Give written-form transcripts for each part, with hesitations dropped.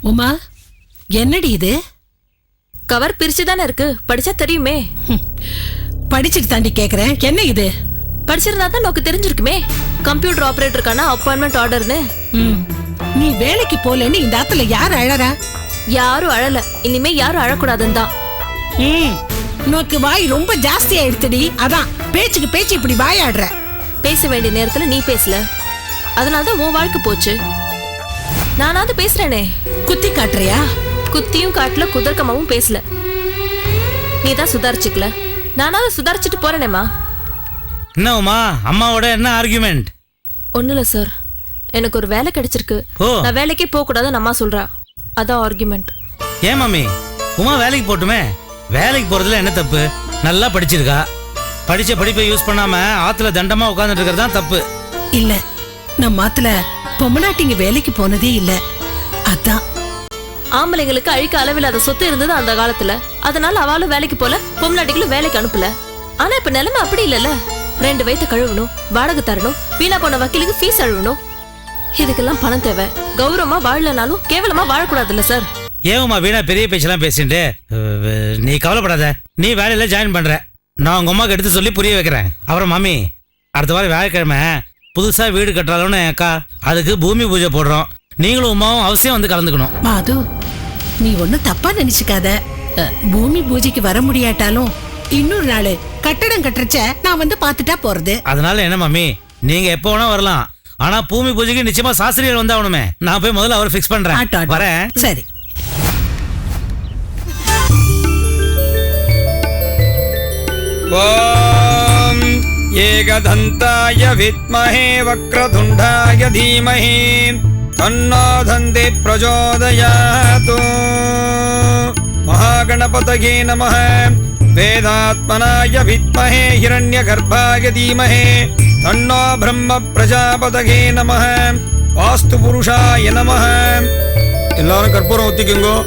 உமா, என்னடி இது? கவர் பிரிச்சுதானே இருக்கு, படிச்சா தெரியுமே. படிச்சுட்டு தாண்டி கேக்குறேன், என்ன இது? படிச்சிருந்தா தான் நோக்கு தெரிஞ்சிருக்குமே. Computer ஆபரேட்டருக்கான appointment ஆர்டர்னு. நீ வேலைக்கு போலன்னு இந்த ஆத்துல யாரு அழறா? யாரும் அழல, இனிமே யாரும் அழக்கூடாதுன்னு தான். நோக்கு வாய் ரொம்ப ஜாஸ்தி ஆயிடுச்சுடி, அதான் பேச்சுக்கு பேச்சு இப்படி வாயாடுற. பேச வேண்டிய நேரத்துல நீ பேசல, அதனாலதான் உன் வாழ்க்கை போச்சு. நானாவது பேசுறேனே. குத்தி காட்டுறியா? குத்தியும் காட்டல, குதர்க்கமாவும் பேசல. நீ தான் சுதாரிச்சுக்கல, நானாவது சுதாரிச்சுட்டு போறேனேமா. என்ன உமா, அம்மாவோட என்ன ஆர்குமெண்ட்? ஒண்ணு இல்ல சார், எனக்கு ஒரு வேலை கிடைச்சிருக்கு. நான் வேலைக்கே போக கூடாதுன்னு அம்மா சொல்றா, அதான் ஆர்குமெண்ட். ஏன் மாமி, உமா வேலைக்கு போட்டுமே. வேலைக்கு போறதுல என்ன தப்பு? நல்லா படிச்சிருக்கா. படிச்ச படிப்பை யூஸ் பண்ணாம ஆத்துல தண்டமா உட்கார்ந்துட்டு இருக்கிறது தான் தப்பு. இல்ல, நம்ம ஆத்துல பொம்மநாட்டிங்க வேலைக்கு போனதே இல்ல, அதான். ஆம்பளைங்களுக்கு அழிக்க அளவில்லாத சொத்து இருந்தது அந்த காலத்துல, அதனால அவளும் வேலைக்கு போல, பொம்மநாட்டிகளும் வேலைக்கு அனுப்பல. ஆனா இப்ப நிலைமை அப்படி இல்லல்ல. 2 வயிற்று கழுவணும், வாடகை தரணும், வீணா போன வக்கீலுக்கு ஃபீஸ் அழுவணும். இதுக்கெல்லாம் பணம் தேவை. கௌரவமா வாழலனாலும் கேவலமா வாழக்கூடாதுல்ல சார். ஏமா வீணா பெரிய பேச்செல்லாம் பேசிட்டு? நீ கவலைப்படாத, நீ வேலையில ஜாயின் பண்ற. நான் உங்க அம்மாக்கு எடுத்து சொல்லி புரிய வைக்கிறேன். அப்புறம் மாமி, அடுத்த வாரம் வியாழக்கிழமை புதுசா வீடு கட்டுறாலும் அக்கா, அதுக்கு பூமி பூஜை போடுறோம். நீங்களும் உமாவும் அவசியம் வந்து கலந்துக்கணும். மாது, நீ ஒன்னும் தப்பா நினைச்சுக்காத. பூமி பூஜைக்கு வர முடியாட்டாலும் இன்னொரு நாள் கட்டடம் கட்டுறச்ச நான் வந்து பாத்துட்டா போறது. அதனால என்ன மாமி, நீங்க எப்போ வேணா வரலாம். ஆனா பூமி பூஜைக்கு நிச்சயமா சாஸ்திரிகள் வந்தாகணுமே. நான் போய் முதல்ல அவர் ஃபிக்ஸ் பண்றேன். வரேன். சரி. ஓம் ஏகதந்தாய வித்மஹே வக்ரதுண்டாய தீமஹி தன்னோ தந்தி பிரச்சோதயாத். மகாகணபதயே நமः. வேதாத்மனாய வித்மஹே ஹிரண்யகர்ப்பாய தீமஹி தன்னோ பிரம்ம பிரஜாபதயே நமः. வாஸ்து புருஷாய நமः. எல்லாரும் கற்பூரம் ஊத்திக்குங்கோ.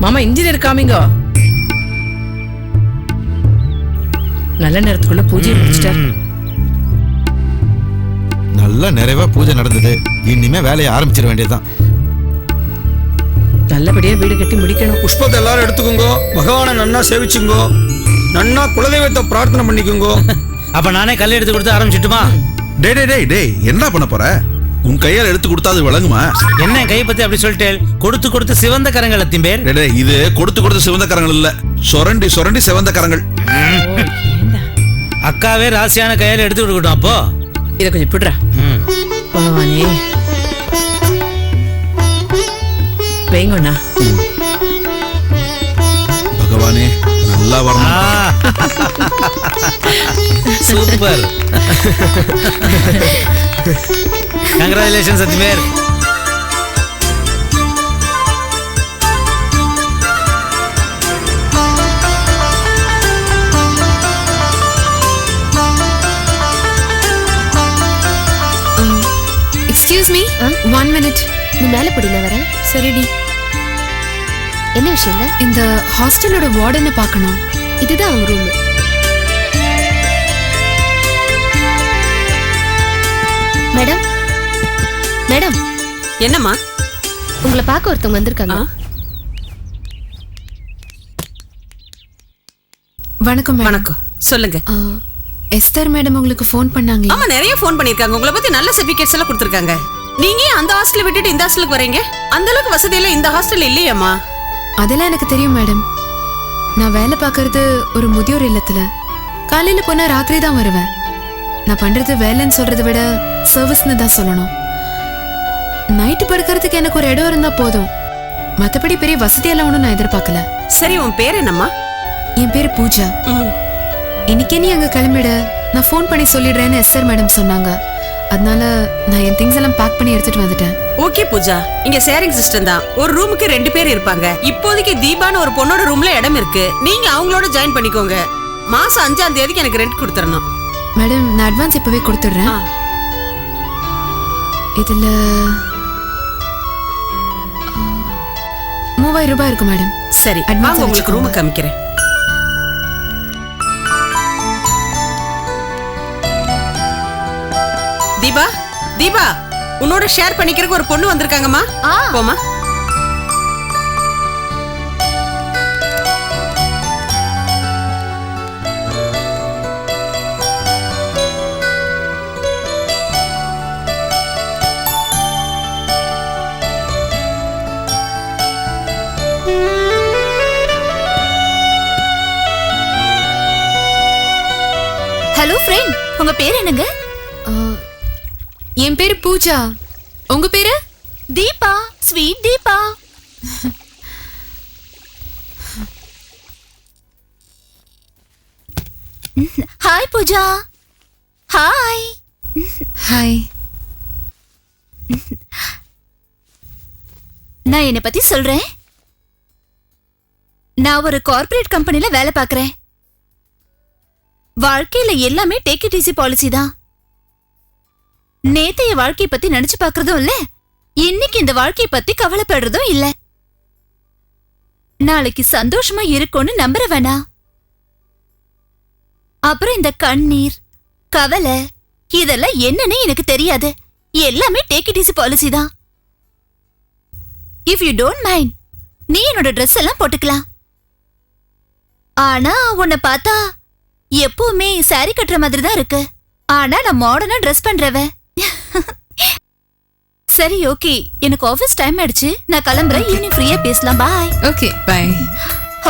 மாமா, இன்ஜினியர் காமிங்கோ. நல்ல நேரத்துக்குள்ள பூஜை முடிச்சிட்டார். நல்ல நிறைவா பூஜை நடந்தது. இனிமே வேலையை ஆரம்பிச்சிட வேண்டியதுதான். நல்லபடியா வீடு கட்டி முடிக்கணும். புஷ்பத்தை எல்லாரும் எடுத்துக்கோங்க. பகவானை நன்னா சேவிச்சுங்கோ. நன்னா குலதெய்வத்தை பிரார்த்தனை பண்ணிக்கோங்க. அப்ப நானே கல் எடுத்து கொடுத்து ஆரம்பிச்சுட்டுமா? டேய் என்ன பண்ண போற? உன் கையால் எடுத்து கொடுத்தா அது விளங்குமா? என்ன கை பத்தி அப்படி சொல்லிட்டேன்? கொடுத்து கொடுத்து சிவந்த கரங்கள் பேர். இது கொடுத்து கொடுத்து சிவந்த கரங்கள் இல்ல, சொரண்டி சொரண்டி சிவந்த கரங்கள். அக்காவே ராசியான கையால எடுத்து கொடுக்கட்டும். அப்போ இத கொஞ்சம் பிடுறா. பகவானே வைங்கண்ணா. பகவானே நல்லா வரணும். சூப்பர். கங்க்ராச்சுலேஷன் சத்யவேர். Excuse me, 1 minute. நீ மேல படி, நான் வரேன். சரிடி. என்ன விஷயங்க? இந்த ஹாஸ்டலோட வார்டனை பார்க்கணும். இதுதான் அவங்க ரூம். Madam, madam. என்னம்மா? உங்களை பார்க்க ஒருத்தவங்க வந்திருக்காங்க. வணக்கம். வணக்கம், சொல்லுங்க. எஸ்தர் மேடம் உங்களுக்கு ஃபோன் பண்ணாங்க. ஆமா, நிறைய ஃபோன் பண்ணிருக்காங்க. உங்களை பத்தி நல்ல சர்டிபிகேட்ஸ் எல்லாம் கொடுத்திருக்காங்க. நீங்க அந்த ஹாஸ்டல் விட்டுட்டு இந்த ஹாஸ்டலுக்கு வரீங்க? அந்த அளவுக்கு வசதி எல்லாம் இந்த ஹாஸ்டல் இல்லையாமா? அதெல்லாம் எனக்கு தெரியும் மேடம். நான் வேலை பார்க்கறது ஒரு முதியோர் இல்லத்துல. காலையில போனா ராத்திரி தான் வருவேன். நான் பண்றது வேலைன்னு சொல்றதை விட சர்வீஸ்னு தான் சொல்லணும். நைட்டு படுக்கிறதுக்கு எனக்கு ஒரு இடம் இருந்தா போதும். மத்தபடி பெரிய வசதியெல்லாம் ஒன்றும் நான் எதிர்பார்க்கல. சரி, உன் பேர் என்னம்மா? என் பேரு பூஜா. இன்னைக்கே நீ அங்க கிளம்பிட, நான் ஃபோன் பண்ணி சொல்லிடுறேன்னு எஸ்தர் மேடம் சொன்னாங்க. அதனால நான் என் திங்ஸ் எல்லாம் பேக் பண்ணி எடுத்துட்டு வந்துட்டேன். ஓகே பூஜா, இங்க ஷேரிங் சிஸ்டம் தான். ஒரு ரூமுக்கு 2 பேர் இருப்பாங்க. இப்போதைக்கு தீபான்னு ஒரு பொண்ணோட ரூம்ல இடம் இருக்கு. நீங்க அவங்களோட ஜாயின் பண்ணிக்கோங்க. மாசம் 5ஆம் தேதிக்கு எனக்கு ரெண்ட் கொடுத்துறணும். மேடம், நான் அட்வான்ஸ் இப்பவே கொடுத்துடுறேன். இதுல 3000 ரூபாய் இருக்கும் மேடம். சரி, அட்வான்ஸ் உங்களுக்கு ரூம் காமிக்கிறேன். தீபா தீபா உன்னோட ஷேர் பண்ணிக்கிறதுக்கு ஒரு பொண்ணு வந்திருக்காங்கம்மா. போமா. ஹலோ ஃப்ரெண்ட், உங்க பேர் என்னங்க? என் பேரு பூஜா. உங்க பேரு? Deepa, sweet Deepa. Hi Pooja. Hi. Hi. நான் என்னை பத்தி சொல்றேன். நான் ஒரு கார்ப்பரேட் கம்பெனில வேலை பார்க்கறேன். வாழ்க்கையில எல்லாமே டேக் இட் ஈஸி பாலிசி தான். நேத்தைய வாழ்க்கைய பத்தி நினைச்சு பார்க்கறதும் இல்ல, இன்னைக்கு இந்த வாழ்க்கைய பத்தி கவலைப்படுறதும் இல்ல. நாளைக்கு சந்தோஷமா இருக்கும்னு நம்புற வேணா. அப்புறம் இந்த கண்ணீர், கவலை இதெல்லாம் என்னன்னு எனக்கு தெரியாது. எல்லாமே டேக் இட் ஈஸி பாலிசி தான். இஃப் யூ டோன்ட் மைண்ட், நீ என்னோட ட்ரெஸ் எல்லாம் போட்டுக்கலாம். ஆனா உன்னை பார்த்தா எப்பவுமே சாரி கட்டுற மாதிரி தான் இருக்கு. ஆனா நான் மாடர்னா ட்ரெஸ் பண்றவ. சரி ஓகே, எனக்கு ஆபீஸ் டைம் ஆயிடுச்சு. நான் கிளம்புறேன். ஈவினிங் ஃப்ரீயா பேசலாம். பாய். Okay bye.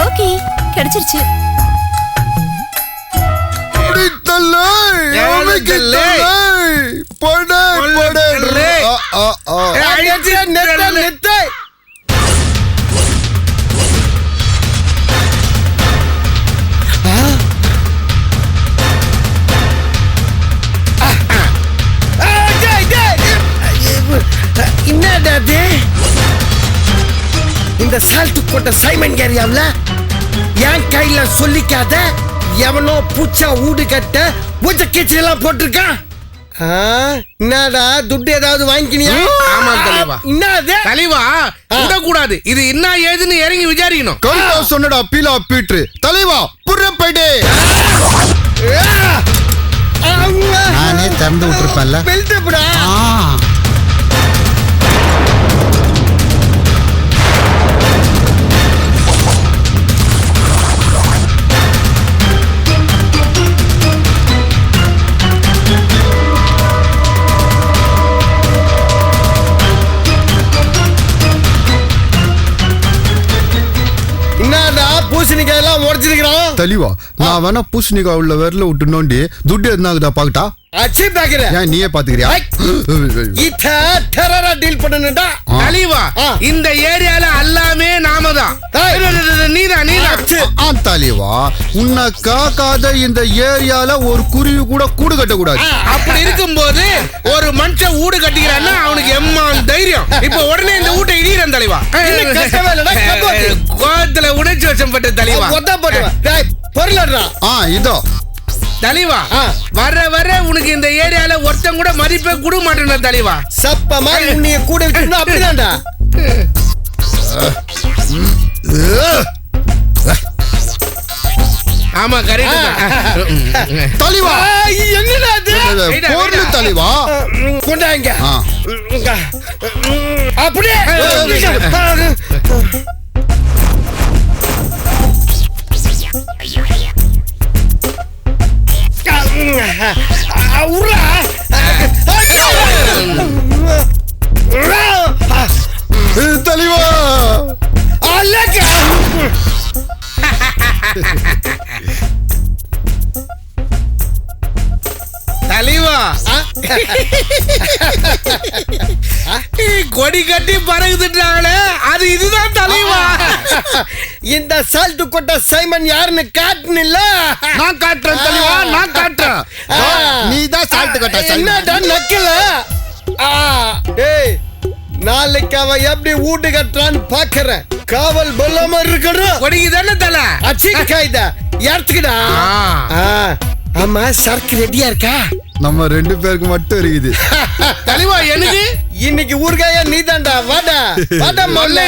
ஓகே, கிடைச்சிருச்சு. என்னடா இந்த சால்ட் கொட்ட சைமன் ஏரியாவுல என் கையில சொல்லிக்காத எவனோ பூச்சா ஊடு கட்ட பூச்ச கீச்சு எல்லாம் போட்டிருக்கான். என்னடா துட்டு ஏதாவது வாங்கிக்கினியா? ஆமா தலைவா. என்னது தலைவா விடக்கூடாது. இது என்ன ஏதுன்னு இறங்கி விசாரிக்கணும். கருத்தா சொன்னடா பீலா பீட்ரு. தலைவா புறப்படு. நானே திறந்து விட்டுருப்பேன்ல. பெல்ட் புடா. பூசணிக்காய் எல்லாம் உடைச்சிருக்கிறான். தெளிவா நான் வேணா பூசணிக்காய் உள்ள விரல விட்டு நோண்டி துட்டு எதுனாகுதா பாக்கட்டா? அச்சி பாக்குறேன். ஏன் நீயே பாத்துக்கிறியா? இத டெரரா டீல் பண்ணனுடா. தலைவா இந்த ஏரியால எல்லாமே நாம தான். நீதான் தலைவா உன்னை காக்காத இந்த ஏரியால ஒரு குருவி கூட கூடு கட்ட கூடாது. அப்படி இருக்கும்போது ஒரு மனுஷன் ஊடு கட்டிக்கிறான்னா அவனுக்கு எம்மான் தைரியம். இப்ப உடனே இந்த ஊட்டை இடிக்கிறேன் தலைவா. கோவத்துல உணர்ச்சி வசப்பட்ட தலைவா. பொருளா இதோ தலைவா வர வர உனக்கு இந்த ஏரியால ஒருத்தன் கூட மதிப்பே கொடுக்க மாட்டேன் தலைவா. சப்ப மாதிரி உன்னைய கூட வச்சிருந்தா அப்படிதான்டா. ஆமா கரெக்ட் தலைவா. என்னடா இது பொருள் தலைவா கொண்டாங்க. அப்படியே தலைவா தலைவா கொடி கட்டி பறகுதுட்டாங்களே அது இதுதான் தலைவா. இந்த சால்ட் கொட்ட சைமன் யாருன்னு காட்டுனில்ல? நான் காட்டுறேன் தலைவா, நான் காட்டுறேன். நீதான் சால்ட் கொட்ட என்னடா நக்கல? ஏய் நாளைக்கு அவன் எப்படி வீட்டு கட்டுறான்னு பாக்குறேன். காவல் பல்லாம இருக்கணும். கொடிக்கு தானே தலை அச்சிக்காய்த எடுத்துக்கிடா. ஆமா சரக்கு ரெடியா இருக்கா? நம்ம ரெண்டு பேருக்கு மட்டும் இருக்குது. தலைவா எனக்கு இன்னைக்கு ஊர்காயா நீதான்டா. வாடா வாடா மொல்ல.